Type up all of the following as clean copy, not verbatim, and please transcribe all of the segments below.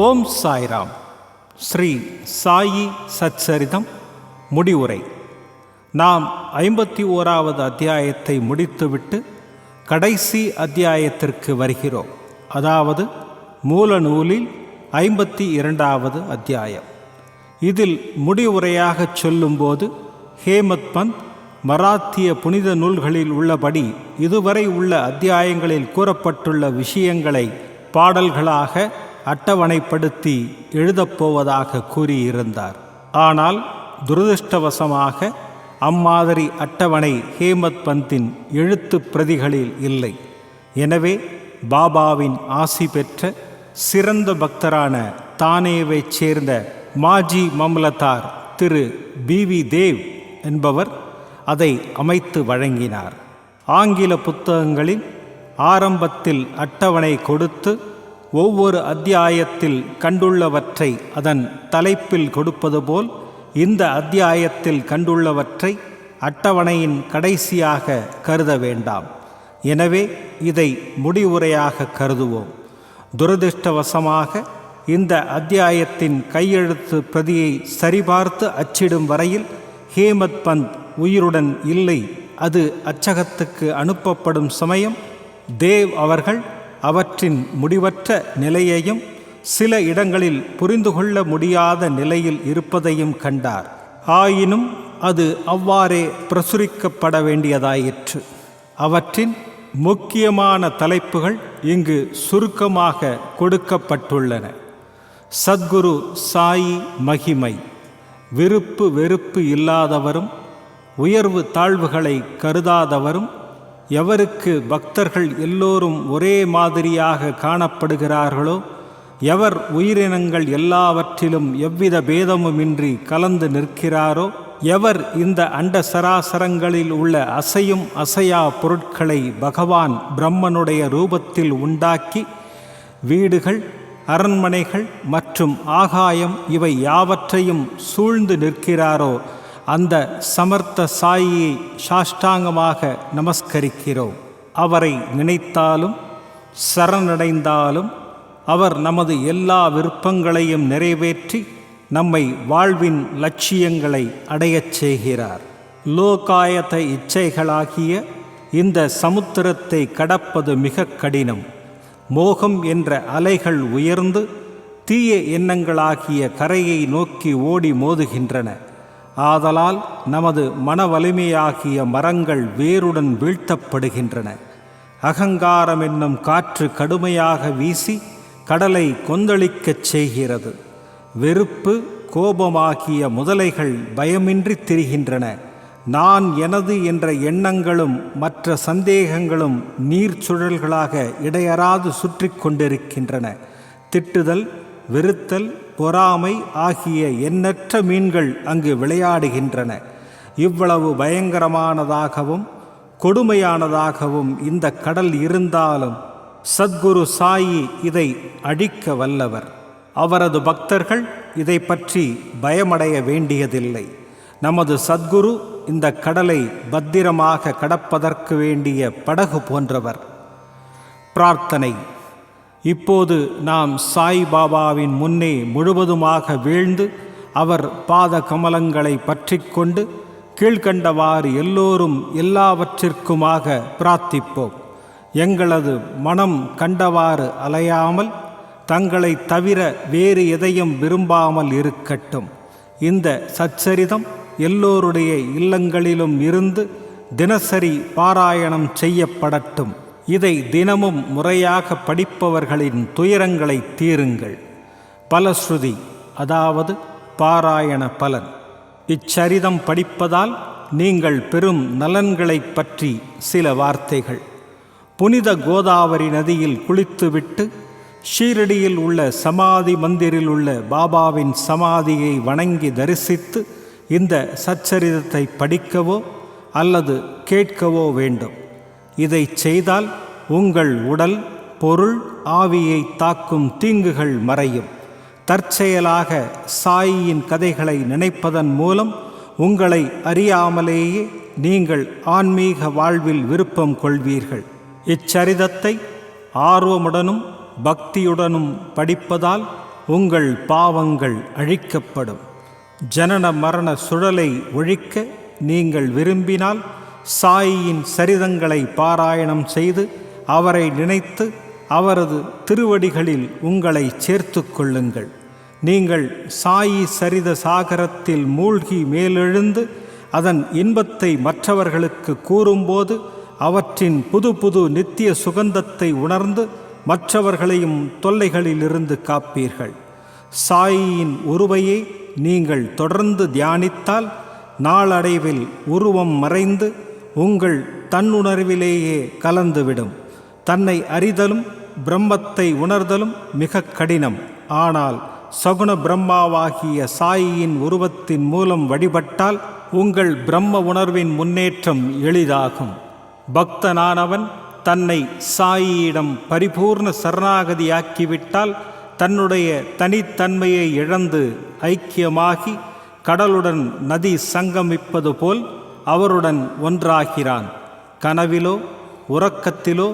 ஓம் சாய்ராம். ஸ்ரீ சாயி சச்சரிதம் முடிவுரை. நாம் 51வது அத்தியாயத்தை முடித்துவிட்டு கடைசி அத்தியாயத்திற்கு வருகிறோம். அதாவது மூல நூலில் 52வது அத்தியாயம். இதில் முடிவுரையாக சொல்லும்போது ஹேமத் பந்த் மராத்திய புனித நூல்களில் உள்ளபடி இதுவரை உள்ள அத்தியாயங்களில் கூறப்பட்டுள்ள விஷயங்களை பாடல்களாக அட்டவணைப்படுத்தி எழுதப்போவதாக கூறியிருந்தார். ஆனால் துரதிருஷ்டவசமாக அம்மாதிரி அட்டவணை ஹேமத் பந்தின் எழுத்து பிரதிகளில் இல்லை. எனவே பாபாவின் ஆசி பெற்ற சிறந்த பக்தரான தானேவைச் சேர்ந்த மாஜி மம்லதார் திரு பிவி தேவ் என்பவர் அதை அமைத்து வழங்கினார். ஆங்கில புத்தகங்களில் ஆரம்பத்தில் அட்டவணை கொடுத்து ஒவ்வொரு அத்தியாயத்தில் கண்டுள்ளவற்றை அதன் தலைப்பில் கொடுப்பது போல் இந்த அத்தியாயத்தில் கண்டுள்ளவற்றை அட்டவணையின் கடைசியாக கருத வேண்டாம். எனவே இதை முடிவுரையாக கருதுவோம். துரதிருஷ்டவசமாக இந்த அத்தியாயத்தின் கையெழுத்து பிரதியை சரிபார்த்து அச்சிடும் வரையில் ஹேமத் பந்த் உயிருடன் இல்லை. அது அச்சகத்துக்கு அனுப்பப்படும் சமயம் தேவ் அவர்கள் அவற்றின் முடிவற்ற நிலையையும் சில இடங்களில் புரிந்து கொள்ள முடியாத நிலையில் இருப்பதையும் கண்டார். ஆயினும் அது அவ்வாறே பிரசுரிக்கப்பட வேண்டியதாயிற்று. அவற்றின் முக்கியமான தலைப்புகள் இங்கு சுருக்கமாக கொடுக்கப்பட்டுள்ளன. சத்குரு சாயி மகிமை. விருப்பு வெறுப்பு இல்லாதவரும் உயர்வு தாழ்வுகளை கருதாதவரும், எவருக்கு பக்தர்கள் எல்லோரும் ஒரே மாதிரியாக காணப்படுகிறார்களோ, எவர் உயிரினங்கள் எல்லாவற்றிலும் எவ்வித பேதமுமின்றி கலந்து நிற்கிறாரோ, எவர் இந்த அண்ட சராசரங்களில் உள்ள அசையும் அசையா பொருட்களை பகவான் பிரம்மனுடைய ரூபத்தில் உண்டாக்கி வீடுகள், அரண்மனைகள் மற்றும் ஆகாயம் இவை யாவற்றையும் சூழ்ந்து நிற்கிறாரோ, அந்த சமர்த்த சாயியை சாஷ்டாங்கமாக நமஸ்கரிக்கிறோம். அவரை நினைத்தாலும் சரணடைந்தாலும் அவர் நமது எல்லா விருப்பங்களையும் நிறைவேற்றி நம்மை வாழ்வின் லட்சியங்களை அடையச் செய்கிறார். லோகாயத இச்சைகளாகிய இந்த சமுத்திரத்தை கடப்பது மிக கடினம். மோகம் என்ற அலைகள் உயர்ந்து தீய எண்ணங்களாகிய கரையை நோக்கி ஓடி மோதுகின்றன. ஆதலால் நமது மன வலிமையாகிய மரங்கள் வேருடன் வீழ்த்தப்படுகின்றன. அகங்காரம் என்னும் காற்று கடுமையாக வீசி கடலை கொந்தளிக்கச் செய்கிறது. வெறுப்பு, கோபமாகிய முதலைகள் பயமின்றி திரிகின்றன. நான் எனது என்ற எண்ணங்களும் மற்ற சந்தேகங்களும் நீர் சுழல்களாக இடையறாது சுற்றி கொண்டிருக்கின்றன. திட்டுதல், வெறுத்தல், பொறாமை ஆகிய எண்ணற்ற மீன்கள் அங்கு விளையாடுகின்றன. இவ்வளவு பயங்கரமானதாகவும் கொடுமையானதாகவும் இந்த கடல் இருந்தாலும் சத்குரு சாயி இதை அழிக்க வல்லவர். அவரது பக்தர்கள் இதை பற்றி பயமடைய வேண்டியதில்லை. நமது சத்குரு இந்த கடலை பத்திரமாக கடப்பதற்கு வேண்டிய படகு போன்றவர். பிரார்த்தனை. இப்போது நாம் சாய் பாபாவின் முன்னே முழுவதுமாக வீழ்ந்து அவர் பாத கமலங்களை பற்றி கொண்டு கீழ்கண்டவாறு எல்லோரும் எல்லாவற்றிற்குமாக பிரார்த்திப்போம். எங்களது மனம் கண்டவாறு அலையாமல் தங்களை தவிர வேறு எதையும் விரும்பாமல் இருக்கட்டும். இந்த சச்சரிதம் எல்லோருடைய இல்லங்களிலும் இருந்து தினசரி பாராயணம் செய்யப்படட்டும். இதை தினமும் முறையாக படிப்பவர்களின் துயரங்களை தீருங்கள். பலஸ்ருதி, அதாவது பாராயண பலன். இச்சரிதம் படிப்பதால் நீங்கள் பெறும் நலன்களை பற்றி சில வார்த்தைகள். புனித கோதாவரி நதியில் குளித்துவிட்டு ஷீரடியில் உள்ள சமாதி மந்திரில் உள்ள பாபாவின் சமாதியை வணங்கி தரிசித்து இந்த சச்சரிதத்தை படிக்கவோ அல்லது கேட்கவோ வேண்டும். இதை செய்தால் உங்கள் உடல், பொருள், ஆவியை தாக்கும் தீங்குகள் மறையும். தற்செயலாக சாயியின் கதைகளை நினைப்பதன் மூலம் உங்களை அறியாமலேயே நீங்கள் ஆன்மீக வாழ்வில் விருப்பம் கொள்வீர்கள். இச்சரிதத்தை ஆர்வமுடனும் பக்தியுடனும் படிப்பதால் உங்கள் பாவங்கள் அழிக்கப்படும். ஜனன மரண சுழலை ஒழிக்க நீங்கள் விரும்பினால் சாயியின் சரிதங்களை பாராயணம் செய்து அவரை நினைத்து அவரது திருவடிகளில் உங்களை சேர்த்து கொள்ளுங்கள். நீங்கள் சாயி சரித சாகரத்தில் மூழ்கி மேலெழுந்து அதன் இன்பத்தை மற்றவர்களுக்கு கூறும்போது அவற்றின் புது புது நித்திய சுகந்தத்தை உணர்ந்து மற்றவர்களையும் தொல்லைகளிலிருந்து காப்பீர்கள். சாயியின் உருவையை நீங்கள் தொடர்ந்து தியானித்தால் நாளடைவில் உருவம் மறைந்து உங்கள் தன்னுணர்விலேயே கலந்துவிடும். தன்னை அறிதலும் பிரம்மத்தை உணர்தலும் மிக கடினம். ஆனால் சகுண பிரம்மாவாகிய சாயியின் உருவத்தின் மூலம் வழிபட்டால் உங்கள் பிரம்ம உணர்வின் முன்னேற்றம் எளிதாகும். பக்தனானவன் தன்னை சாயியிடம் பரிபூர்ண சரணாகதியாக்கிவிட்டால் தன்னுடைய தனித்தன்மையை இழந்து ஐக்கியமாகி கடலுடன் நதி சங்கமிப்பது போல் அவருடன் ஒன்றாகிறான். கனவிலோ உறக்கத்திலோ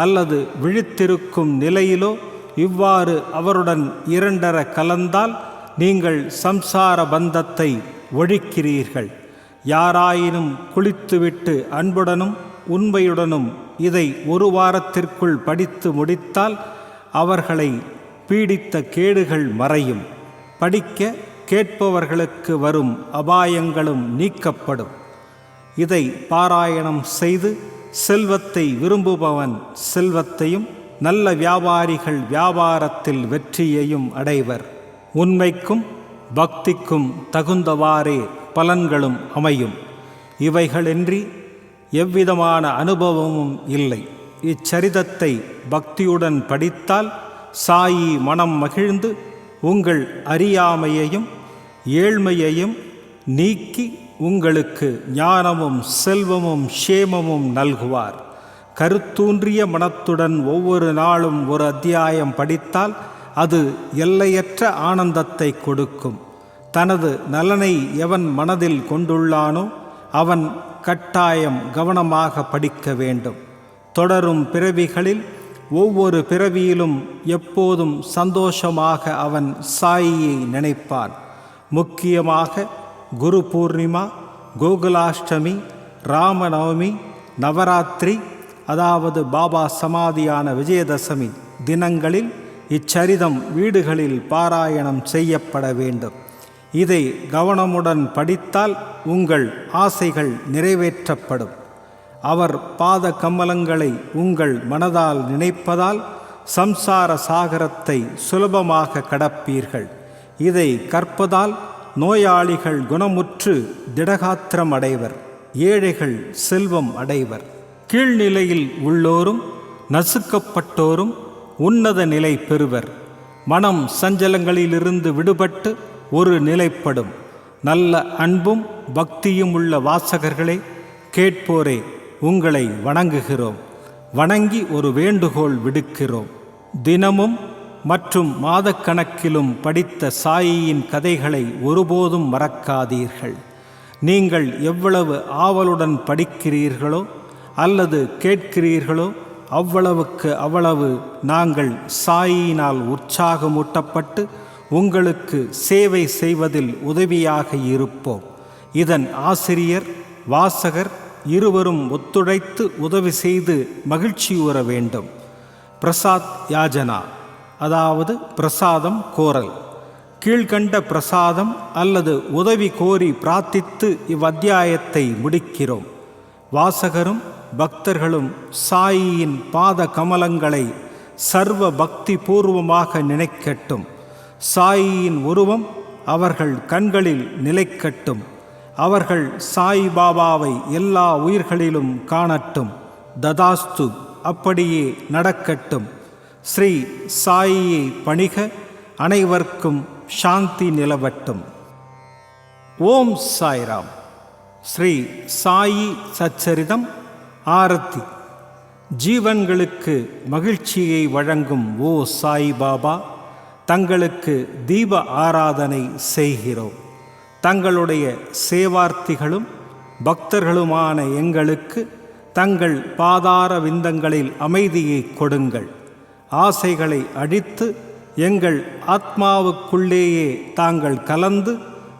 அல்லது விழித்திருக்கும் நிலையிலோ இவ்வாறு அவருடன் இரண்டர கலந்தால் நீங்கள் சம்சார பந்தத்தை ஒழிக்கிறீர்கள். யாராயினும் குளித்துவிட்டு அன்புடனும் உண்மையுடனும் இதை 1 வாரத்திற்குள் படித்து முடித்தால் அவர்களை பீடித்த கேடுகள் மறையும். படிக்க கேட்பவர்களுக்கு வரும் அபாயங்களும் நீக்கப்படும். இதை பாராயணம் செய்து செல்வத்தை விரும்புபவன் செல்வத்தையும் நல்ல வியாபாரிகள் வியாபாரத்தில் வெற்றியையும் அடைவர். உண்மைக்கும் பக்திக்கும் தகுந்தவாறே பலன்களும் அமையும். இவைகளின்றி எவ்விதமான அனுபவமும் இல்லை. இச்சரிதத்தை பக்தியுடன் படித்தால் சாயி மனம் மகிழ்ந்து உங்கள் அறியாமையையும் ஏழ்மையையும் நீக்கி உங்களுக்கு ஞானமும் செல்வமும் க்ஷேமமும் நல்குவார். கருத்தூன்றிய மனத்துடன் ஒவ்வொரு நாளும் ஒரு அத்தியாயம் படித்தால் அது எல்லையற்ற ஆனந்தத்தை கொடுக்கும். தனது நலனை எவன் மனதில் கொண்டுள்ளானோ அவன் கட்டாயம் கவனமாக படிக்க வேண்டும். தொடரும் பிறவிகளில் ஒவ்வொரு பிறவியிலும் எப்போதும் சந்தோஷமாக அவன் சாயியை நினைப்பான். முக்கியமாக குரு பூர்ணிமா, கோகுலாஷ்டமி, ராமநவமி, நவராத்திரி, அதாவது பாபா சமாதியான விஜயதசமி தினங்களில் இச்சரிதம் வீடுகளில் பாராயணம் செய்யப்பட வேண்டும். இதை கவனமுடன் படித்தால் உங்கள் ஆசைகள் நிறைவேற்றப்படும். அவர் பாத கமலங்களை உங்கள் மனதால் நினைப்பதால் சம்சார சாகரத்தை சுலபமாக கடப்பீர்கள். இதை கற்பதால் நோயாளிகள் குணமுற்று திடகாத்திரம் அடைவர். ஏழைகள் செல்வம் அடைவர். கீழ்நிலையில் உள்ளோரும் நசுக்கப்பட்டோரும் உன்னத நிலை பெறுவர். மனம் சஞ்சலங்களிலிருந்து விடுபட்டு ஒரு நிலைப்படும். நல்ல அன்பும் பக்தியும் உள்ள வாசகர்களே, கேட்போரே, உங்களை வணங்குகிறோம். வணங்கி ஒரு வேண்டுகோள் விடுக்கிறோம். தினமும் மற்றும் மாதக்கணக்கிலும் படித்த சாயியின் கதைகளை ஒருபோதும் மறக்காதீர்கள். நீங்கள் எவ்வளவு ஆவலுடன் படிக்கிறீர்களோ அல்லது கேட்கிறீர்களோ அவ்வளவு நாங்கள் சாயியினால் உற்சாகமூட்டப்பட்டு உங்களுக்கு சேவை செய்வதில் உதவியாக இருப்போம். இதன் ஆசிரியர் வாசகர் இருவரும் ஒத்துழைத்து உதவி செய்து மகிழ்ச்சியுற வேண்டும். பிரசாத் யாஜனா, அதாவது பிரசாதம் கோரல். கீழ்கண்ட பிரசாதம் அல்லது உதவி கோரி பிரார்த்தித்து இவ்வத்தியாயத்தை முடிக்கிறோம். வாசகரும் பக்தர்களும் சாயியின் பாத கமலங்களை சர்வ பக்தி பூர்வமாக நினைக்கட்டும். சாயியின் உருவம் அவர்கள் கண்களில் நிலைக்கட்டும். அவர்கள் சாய் பாபாவை எல்லா உயிர்களிலும் காணட்டும். ததாஸ்து, அப்படியே நடக்கட்டும். ஸ்ரீ சாயியை பணிக. அனைவருக்கும் சாந்தி நிலவட்டும். ஓம் சாய்ராம். ஸ்ரீ சாயி சச்சரிதம் ஆரத்தி. ஜீவன்களுக்கு மகிழ்ச்சியை வழங்கும் ஓ சாய் பாபா, தங்களுக்கு தீப ஆராதனை செய்கிறோம். தங்களுடைய சேவார்த்திகளும் பக்தர்களுமான எங்களுக்கு தங்கள் பாதார விந்தங்களில் அமைதியை கொடுங்கள். ஆசைகளை அழித்து எங்கள் ஆத்மாவுக்குள்ளேயே தாங்கள் கலந்து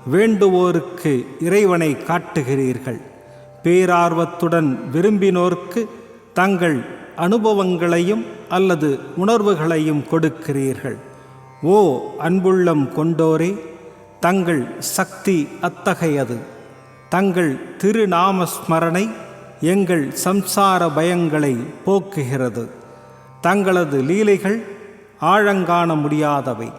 வேண்டுவோருக்கு இறைவனை காட்டுகிறீர்கள். பேரார்வத்துடன் விரும்பினோர்க்கு தங்கள் அனுபவங்களையும் அல்லது உணர்வுகளையும் கொடுக்கிறீர்கள். ஓ அன்புள்ளம் கொண்டோரே, தங்கள் சக்தி அத்தகையது. தங்கள் திருநாமஸ்மரணை எங்கள் சம்சார பயங்களை போக்குகிறது. தங்களது லீலைகள் ஆழங்காண முடியாதவை.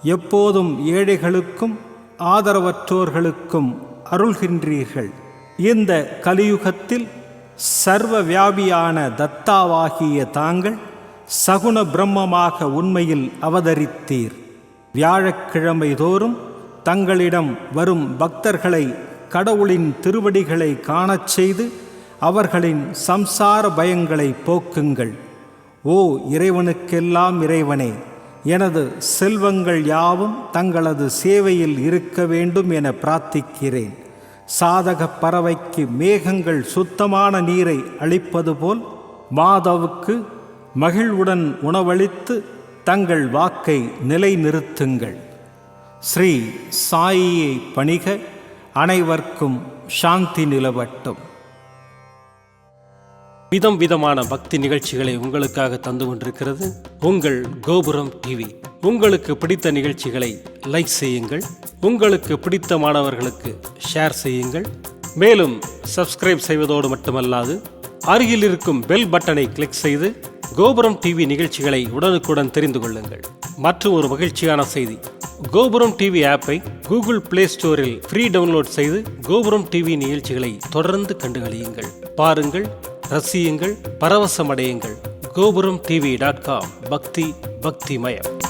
எப்போதும் ஏழைகளுக்கும் ஆதரவற்றோர்களுக்கும் அருள்கின்றீர்கள். இந்த கலியுகத்தில் சர்வ வியாபியான தத்தாவாகிய தாங்கள் சகுன பிரம்மமாக உண்மையில் அவதரித்தீர். வியாழக்கிழமை தோறும் தங்களிடம் வரும் பக்தர்களை கடவுளின் திருவடிகளை காணச் செய்து அவர்களின் சம்சார பயங்களை போக்குங்கள். ஓ இறைவனுக்கெல்லாம் இறைவனே, எனது செல்வங்கள் யாவும் தங்களது சேவையில் இருக்க வேண்டும் என பிரார்த்திக்கிறேன். சாதக பறவைக்கு மேகங்கள் சுத்தமான நீரை அளிப்பது போல் மாதவுக்கு மகிழ்வுடன் உணவளித்து தங்கள் வாக்கை நிலைநிறுத்துங்கள். ஸ்ரீ சாயியை பணிக. அனைவர்க்கும் சாந்தி நிலவட்டும். விதம் விதமான பக்தி நிகழ்ச்சிகளை உங்களுக்காக தந்து கொண்டிருக்கிறது உங்கள் கோபுரம் டிவி. உங்களுக்கு பிடித்த நிகழ்ச்சிகளை லைக் செய்யுங்கள். உங்களுக்கு பிடித்த மாணவர்களுக்கு ஷேர் செய்யுங்கள். மேலும் சப்ஸ்கிரைப் செய்வதோடு மட்டுமல்லாது அருகில் இருக்கும் பெல் பட்டனை கிளிக் செய்து கோபுரம் டிவி நிகழ்ச்சிகளை உடனுக்குடன் தெரிந்து கொள்ளுங்கள். மற்றும் ஒரு மகிழ்ச்சியான செய்தி, கோபுரம் டிவி ஆப்பை கூகுள் பிளே ஸ்டோரில் ஃப்ரீ டவுன்லோட் செய்து கோபுரம் டிவி நிகழ்ச்சிகளை தொடர்ந்து கண்டுகளியுங்கள். பாருங்கள், ரசியுங்கள், பரவசமடையுங்கள். gopuramtv.com. பக்தி பக்திமயம்.